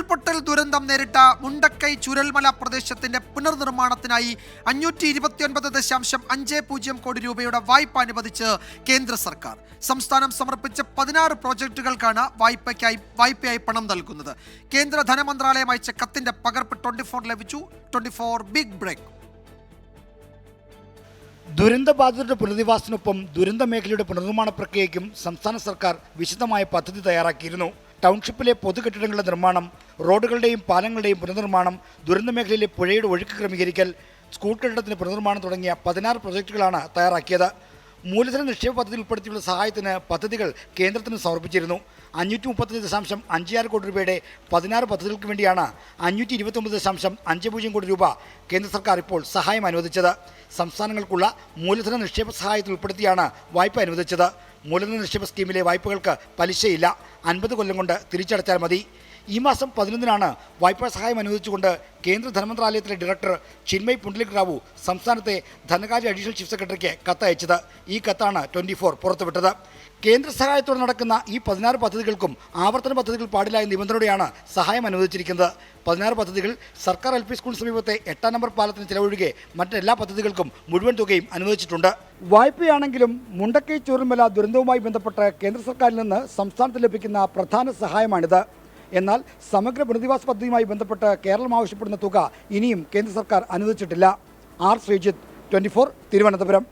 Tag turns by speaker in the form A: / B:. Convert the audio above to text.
A: ഉരുൾപൊട്ടൽ ദുരന്തം നേരിട്ട മുണ്ടക്കൈ ചുരൽമല പ്രദേശത്തിന്റെ പുനർനിർമ്മാണത്തിനായി 529.50 കോടി രൂപയുടെ വായ്പ അനുവദിച്ച് കേന്ദ്ര സർക്കാർ. സംസ്ഥാനം സമർപ്പിച്ച 16 പ്രോജക്റ്റുകൾക്കാണ് വായ്പയായി പണം നൽകുന്നത്. കേന്ദ്ര ധനമന്ത്രാലയം അയച്ച കത്തിന്റെ പകർപ്പ് 24 ലഭിച്ചു. 24 ബിഗ് ബ്രേക്ക്.
B: ദുരന്തബാധിതരുടെ പുനരധിവാസത്തിനൊപ്പം ദുരന്ത മേഖലയുടെ പുനർനിർമ്മാണ പ്രക്രിയയ്ക്കും സംസ്ഥാന സർക്കാർ വിശദമായ പദ്ധതി തയ്യാറാക്കിയിരുന്നു. ടൗൺഷിപ്പിലെ പൊതുകെട്ടിടങ്ങളുടെ നിർമ്മാണം, റോഡുകളുടെയും പാലങ്ങളുടെയും പുനർനിർമ്മാണം, ദുരന്ത മേഖലയിലെ പുഴയുടെ ഒഴുക്ക് ക്രമീകരിക്കൽ, സ്കൂൾ കെട്ടിടത്തിന്റെ പുനർനിർമ്മാണം തുടങ്ങിയ 16 പ്രൊജക്ടുകളാണ് തയ്യാറാക്കിയത്. മൂലധന നിക്ഷേപ പദ്ധതിയിൽ ഉൾപ്പെടുത്തിയുള്ള സഹായത്തിന് പദ്ധതികൾ കേന്ദ്രത്തിന് സമർപ്പിച്ചിരുന്നു. 535.56 കോടി രൂപയുടെ 16 പദ്ധതികൾക്ക് വേണ്ടിയാണ് 529.50 കോടി രൂപ കേന്ദ്ര സർക്കാർ ഇപ്പോൾ സഹായം അനുവദിച്ചത്. സംസ്ഥാനങ്ങൾക്കുള്ള മൂലധന നിക്ഷേപ സഹായത്തിൽ ഉൾപ്പെടുത്തിയാണ് വായ്പ അനുവദിച്ചത്. മൂലധന നിക്ഷേപ സ്കീമിലെ വായ്പകൾക്ക് പലിശയില്ല. 50 കൊല്ലം കൊണ്ട് തിരിച്ചടച്ചാൽ മതി. ഈ മാസം 11-നാണ് വായ്പാ സഹായം അനുവദിച്ചുകൊണ്ട് കേന്ദ്ര ധനമന്ത്രാലയത്തിലെ ഡയറക്ടർ ചിന്മയ് പുണ്ഡലിക് റാവു സംസ്ഥാനത്തെ ധനകാര്യ അഡീഷണൽ ചീഫ് സെക്രട്ടറിക്ക് കത്തയച്ചത്. ഈ കത്താണ് 24 പുറത്തുവിട്ടത്. കേന്ദ്ര സഹായത്തോടെ നടക്കുന്ന ഈ 16 പദ്ധതികൾക്കും ആവർത്തന പദ്ധതികൾ പാടില്ല എന്ന നിബന്ധനയോടെയാണ് സഹായം അനുവദിച്ചിരിക്കുന്നത്. 16 പദ്ധതികൾ സർക്കാർ LP സ്കൂൾ സമീപത്തെ 8-ാം നമ്പർ പാലത്തിന് ചിലവൊഴികെ മറ്റെല്ലാ പദ്ധതികൾക്കും മുഴുവൻ തുകയും അനുവദിച്ചിട്ടുണ്ട്. വായ്പയാണെങ്കിലും മുണ്ടക്കൈ ചുരൽമല ദുരന്തവുമായി ബന്ധപ്പെട്ട് കേന്ദ്ര സർക്കാരിൽ നിന്ന് സംസ്ഥാനത്ത് ലഭിക്കുന്ന പ്രധാന സഹായമാണിത്. എന്നാൽ സമഗ്ര പുനരധിവാസ പദ്ധതിയുമായി ബന്ധപ്പെട്ട് കേരളം ആവശ്യപ്പെടുന്ന തുക ഇനിയും കേന്ദ്ര സർക്കാർ അനുവദിച്ചിട്ടില്ല. ആർ ശ്രീജിത്ത്, 24 തിരുവനന്തപുരം.